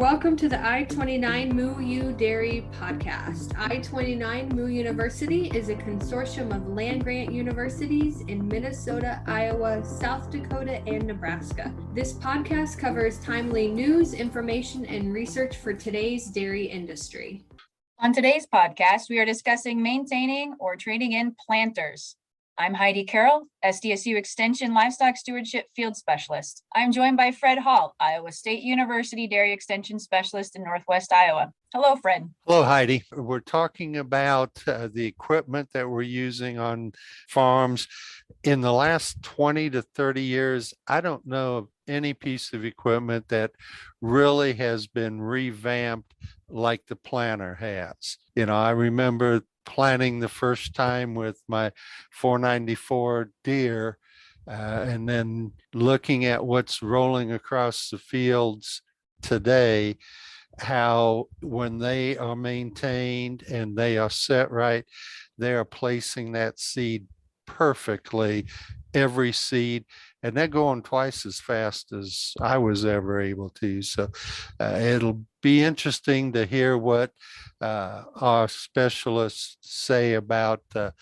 Welcome to the I-29 Moo U Dairy podcast. I-29 Moo University is a consortium of land-grant universities in Minnesota, Iowa, South Dakota, and Nebraska. This podcast covers timely news, information, and research for today's dairy industry. On today's podcast, we are discussing maintaining or trading in planters. I'm Heidi Carroll, SDSU Extension Livestock Stewardship Field Specialist. I'm joined by Fred Hall, Iowa State University Dairy Extension Specialist in Northwest Iowa. Hello, Fred. Hello, Heidi. We're talking about the equipment that we're using on farms. In the last 20 to 30 years, I don't know of any piece of equipment that really has been revamped like the planter has. I remember planting the first time with my 494 deer and then looking at what's rolling across the fields today, how when they are maintained and they are set right, they are placing that seed perfectly, every seed, and they're going twice as fast as I was ever able to. So it'll be interesting to hear what our specialists say about the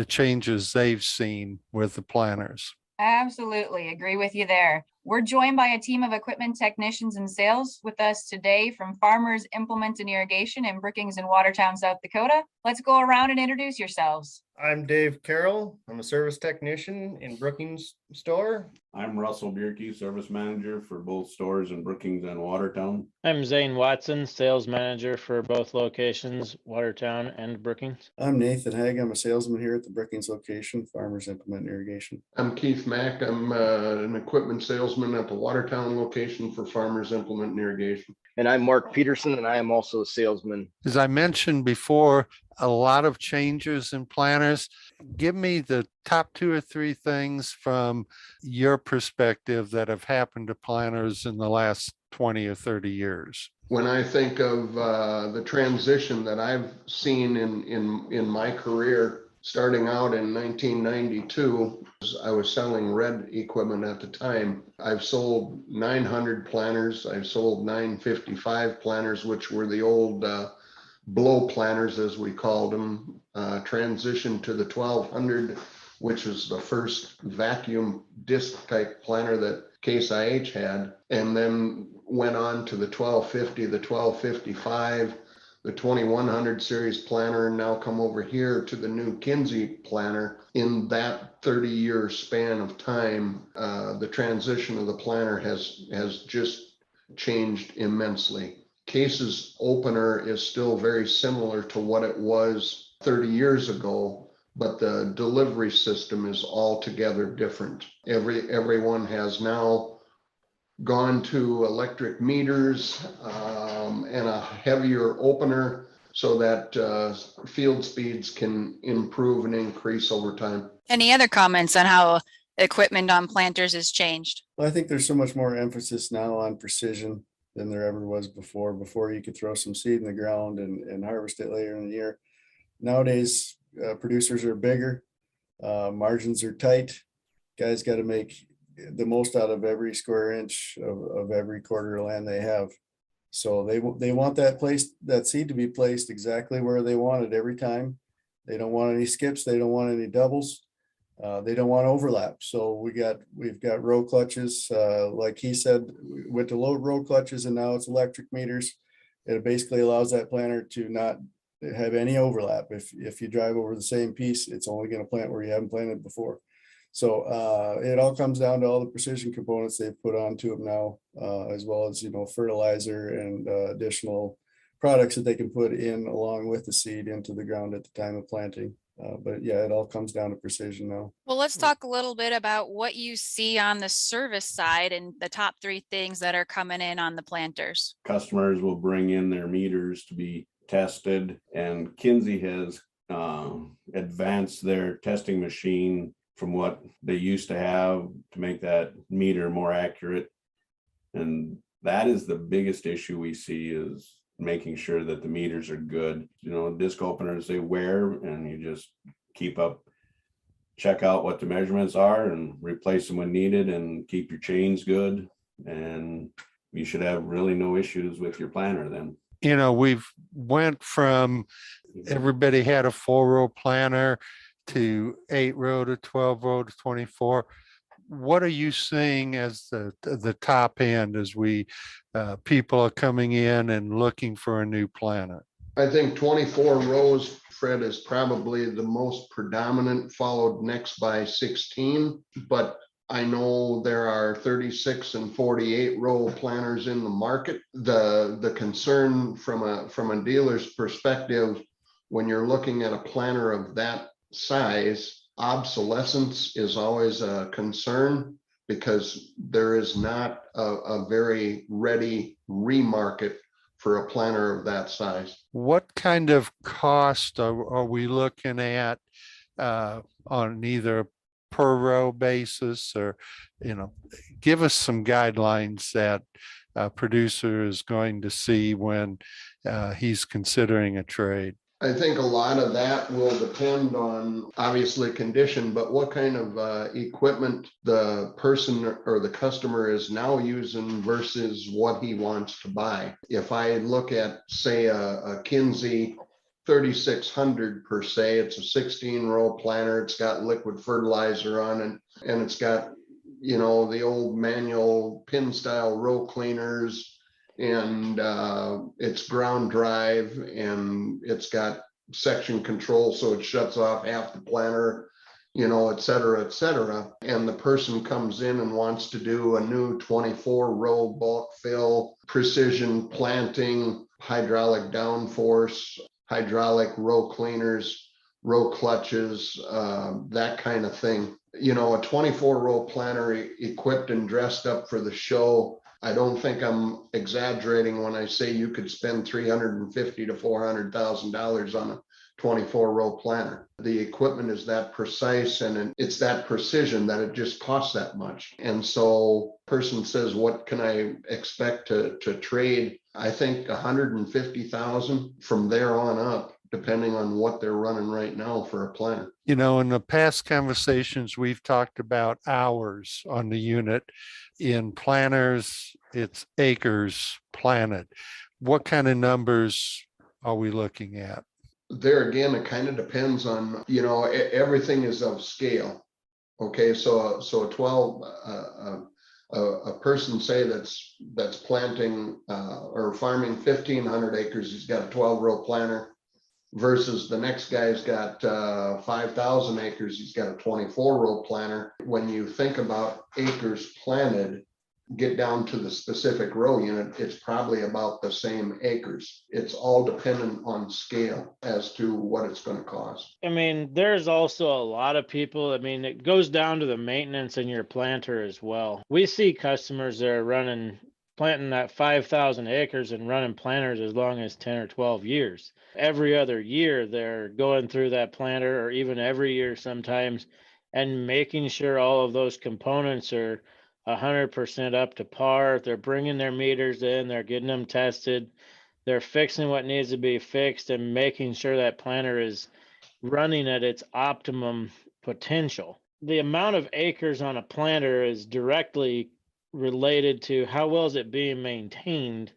changes they've seen with the planters. Absolutely. Agree with you there. We're joined by a team of equipment technicians and sales with us today from Farmers Implement and Irrigation in Brookings and Watertown, South Dakota. Let's go around and introduce yourselves. I'm Dave Carroll. I'm a service technician in Brookings store. I'm Russell Bierke, service manager for both stores in Brookings and Watertown. I'm Zane Watson, sales manager for both locations, Watertown and Brookings. I'm Nathan Haig. I'm a salesman here at the Brookings location, Farmers Implement and Irrigation. I'm Keith Mack. I'm an equipment salesman at the Watertown location for Farmers Implement and Irrigation. And I'm Mark Peterson, and I am also a salesman. As I mentioned before, a lot of changes in planters. Give me the top 2 or 3 things from your perspective that have happened to planters in the last 20 or 30 years. When I think of the transition that I've seen in my career, starting out in 1992, I was selling red equipment at the time. I've sold 900 planters. I've sold 955 planters, which were the old blow planters, as we called them. Transitioned to the 1200, which was the first vacuum disc type planter that Case IH had, and then went on to the 1250, the 1255, the 2100 series planter, and now come over here to the new Kinsey planter. In that 30-year span of time, the transition of the planter has just changed immensely. Case's opener is still very similar to what it was 30 years ago, but the delivery system is altogether different. Everyone has now gone to electric meters and a heavier opener so that field speeds can improve and increase over time. Any other comments on how equipment on planters has changed? Well, I think there's so much more emphasis now on precision than there ever was before. Before, you could throw some seed in the ground and harvest it later in the year. Nowadays, producers are bigger, margins are tight. Guys got to make the most out of every square inch of every quarter of land they have. So they want that seed to be placed exactly where they want it every time. They don't want any skips. They don't want any doubles. They don't want overlap. So we've got row clutches. Like he said, we went to low row clutches, and now it's electric meters. It basically allows that planter to not have any overlap. If you drive over the same piece, it's only going to plant where you haven't planted before. So it all comes down to all the precision components they've put onto them now, as well as fertilizer and additional products that they can put in along with the seed into the ground at the time of planting. But yeah, it all comes down to precision now. Well, let's talk a little bit about what you see on the service side and the top 3 things that are coming in on the planters. Customers will bring in their meters to be tested, and Kinsey has advanced their testing machine from what they used to have to make that meter more accurate. And that is the biggest issue we see, is making sure that the meters are good. Disc openers, they wear, and you just check out what the measurements are and replace them when needed, and keep your chains good. And you should have really no issues with your planter then. You know, we've went from everybody had a 4-row planter to 8-row to 12-row to 24. What are you seeing as the top end as people are coming in and looking for a new planter? I think 24 rows, Fred, is probably the most predominant, followed next by 16. But I know there are 36 and 48 row planters in the market. The concern from a dealer's perspective, when you're looking at a planter of that size, obsolescence is always a concern because there is not a very ready remarket for a planter of that size. What kind of cost are we looking at on either per row basis, or, you know, give us some guidelines that a producer is going to see when he's considering a trade? I think a lot of that will depend on obviously condition, but what kind of equipment the person or the customer is now using versus what he wants to buy. If I look at, say, a Kinsey 3600 per se, it's a 16-row planter. It's got liquid fertilizer on it, and it's got, you know, the old manual pin style row cleaners, and it's ground drive, and it's got section control, so it shuts off half the planter, you know, et cetera, et cetera. And the person comes in and wants to do a new 24-row bulk fill, precision planting, hydraulic downforce, hydraulic row cleaners, row clutches, that kind of thing. You know, a 24-row planter equipped and dressed up for the show, I don't think I'm exaggerating when I say you could spend $350,000 to $400,000 on a 24-row planter. The equipment is that precise and it's that precision that it just costs that much. And so person says, what can I expect to trade? I think 150,000 from there on up, depending on what they're running right now for a planter. You know, in the past conversations, we've talked about hours on the unit. In planters, it's acres planted. What kind of numbers are we looking at? There again, it kind of depends on, you know, everything is of scale. Okay, so a person say that's planting or farming 1,500 acres, he's got a 12-row planter, versus the next guy's got 5,000 acres, he's got a 24-row planter. When you think about acres planted, get down to the specific row unit, it's probably about the same acres. It's all dependent on scale as to what it's going to cost. I mean, there's also a lot of people, I mean, it goes down to the maintenance in your planter as well. We see customers that are planting that 5,000 acres and running planters as long as 10 or 12 years. Every other year, they're going through that planter, or even every year sometimes, and making sure all of those components are 100% up to par. They're bringing their meters in, they're getting them tested, they're fixing what needs to be fixed, and making sure that planter is running at its optimum potential. The amount of acres on a planter is directly related to how well is it being maintained,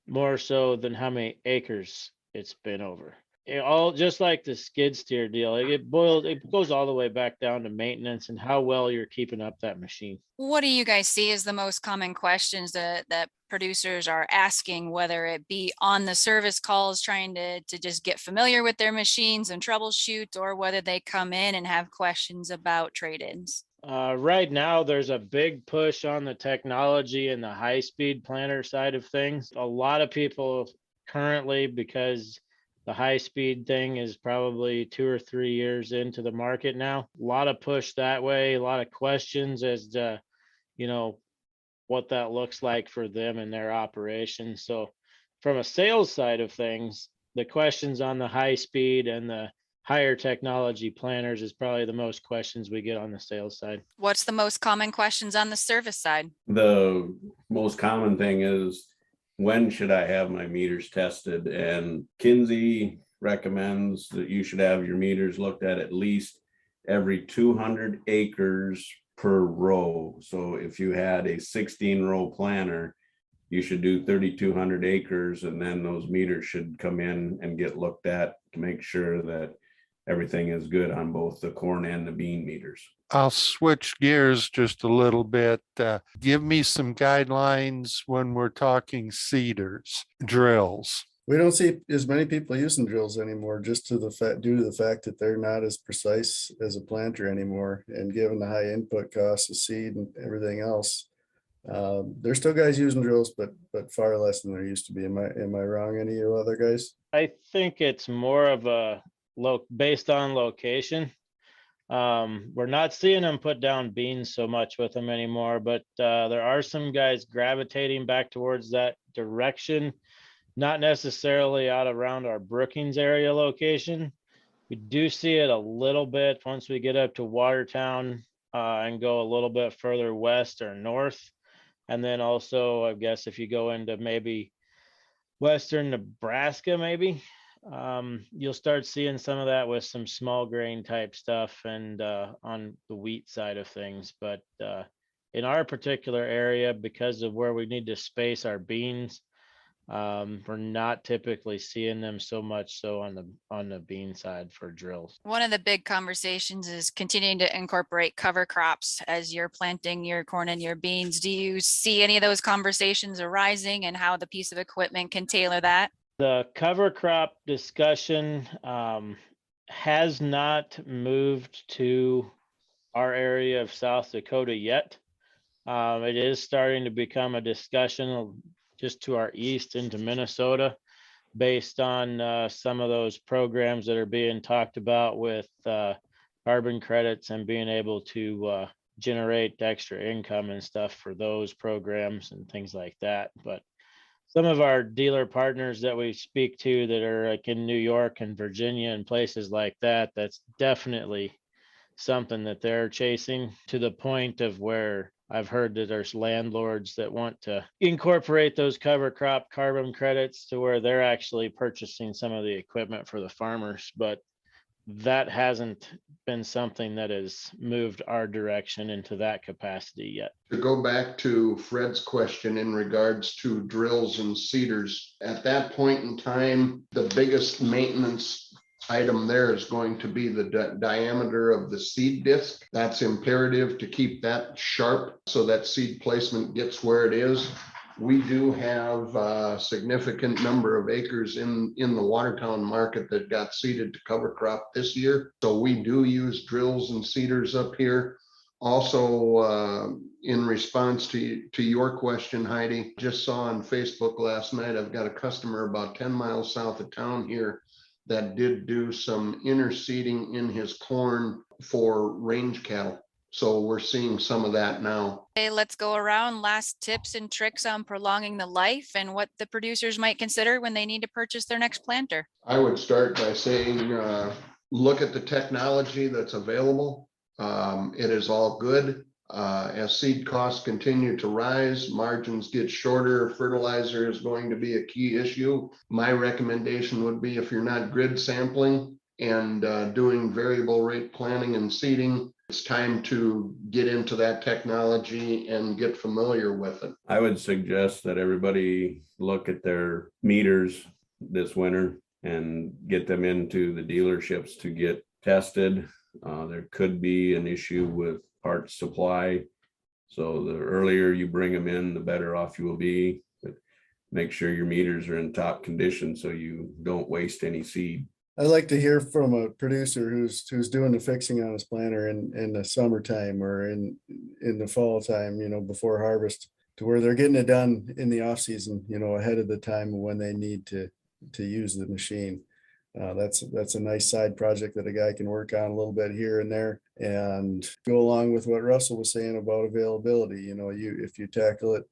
more so than how many acres it's been over. All just like the skid steer deal, it goes all the way back down to maintenance and how well you're keeping up that machine. What do you guys see as the most common questions that producers are asking, whether it be on the service calls trying to just get familiar with their machines and troubleshoot, or whether they come in and have questions about trade-ins? Right now, there's a big push on the technology and the high-speed planter side of things. A lot of people currently, because the high-speed thing is probably 2 or 3 years into the market now, a lot of push that way, a lot of questions as to, you know, what that looks like for them and their operation. So from a sales side of things, the questions on the high speed and the higher technology planters is probably the most questions we get on the sales side. What's the most common questions on the service side? The most common thing is, when should I have my meters tested? And Kinsey recommends that you should have your meters looked at least every 200 acres per row. So if you had a 16-row planter, you should do 3,200 acres, and then those meters should come in and get looked at to make sure that everything is good on both the corn and the bean meters. I'll switch gears just a little bit. Give me some guidelines when we're talking seeders, drills. We don't see as many people using drills anymore, just due to the fact that they're not as precise as a planter anymore. And given the high input costs of seed and everything else, there's still guys using drills, but far less than there used to be. Am I wrong? Any of you other guys? I think it's more of a based on location. We're not seeing them put down beans so much with them anymore, but there are some guys gravitating back towards that direction. Not necessarily out around our Brookings area location. We do see it a little bit once we get up to Watertown and go a little bit further west or north. And then also, I guess if you go into maybe western Nebraska, maybe you'll start seeing some of that with some small grain type stuff and on the wheat side of things. But in our particular area, because of where we need to space our beans, we're not typically seeing them so much so on the bean side for drills. One of the big conversations is continuing to incorporate cover crops as you're planting your corn and your beans. Do you see any of those conversations arising and how the piece of equipment can tailor that? The cover crop discussion has not moved to our area of South Dakota yet. It is starting to become a discussion just to our east into Minnesota, based on some of those programs that are being talked about with carbon credits and being able to generate extra income and stuff for those programs and things like that. But some of our dealer partners that we speak to that are like in New York and Virginia and places like that, that's definitely something that they're chasing, to the point of where I've heard that there's landlords that want to incorporate those cover crop carbon credits to where they're actually purchasing some of the equipment for the farmers. But that hasn't been something that has moved our direction into that capacity yet. To go back to Fred's question in regards to drills and seeders, at that point in time, the biggest maintenance item there is going to be the diameter of the seed disc. That's imperative to keep that sharp so that seed placement gets where it is. We do have a significant number of acres in the Watertown market that got seeded to cover crop this year. So we do use drills and seeders up here. Also, in response to your question, Heidi, just saw on Facebook last night, I've got a customer about 10 miles south of town here that did do some interseeding in his corn for range cattle. So we're seeing some of that now. Okay, let's go around. Last tips and tricks on prolonging the life and what the producers might consider when they need to purchase their next planter. I would start by saying, look at the technology that's available. It is all good. As seed costs continue to rise, margins get shorter, fertilizer is going to be a key issue. My recommendation would be, if you're not grid sampling and doing variable rate planting and seeding, it's time to get into that technology and get familiar with it. I would suggest that everybody look at their meters this winter and get them into the dealerships to get tested. There could be an issue with parts supply. So the earlier you bring them in, the better off you will be. But make sure your meters are in top condition so you don't waste any seed. I'd like to hear from a producer who's doing the fixing on his planter in the summertime or in the fall time, before harvest, to where they're getting it done in the off season, ahead of the time when they need to use the machine. That's a nice side project that a guy can work on a little bit here and there, and go along with what Russell was saying about availability. If you tackle it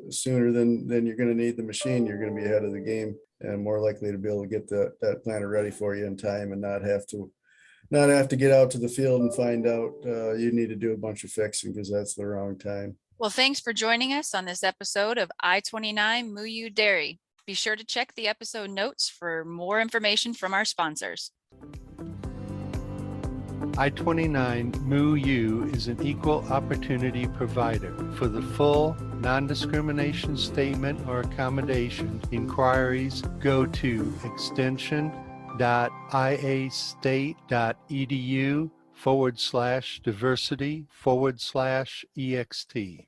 sooner than you're going to need the machine, you're going to be ahead of the game and more likely to be able to get that planter ready for you in time and not have to get out to the field and find out you need to do a bunch of fixing because that's the wrong time. Well, thanks for joining us on this episode of I-29 Moo Dairy. Be sure to check the episode notes for more information from our sponsors. I-29 MOU is an equal opportunity provider. For the full non-discrimination statement or accommodation inquiries, go to extension.iastate.edu/diversity/ext.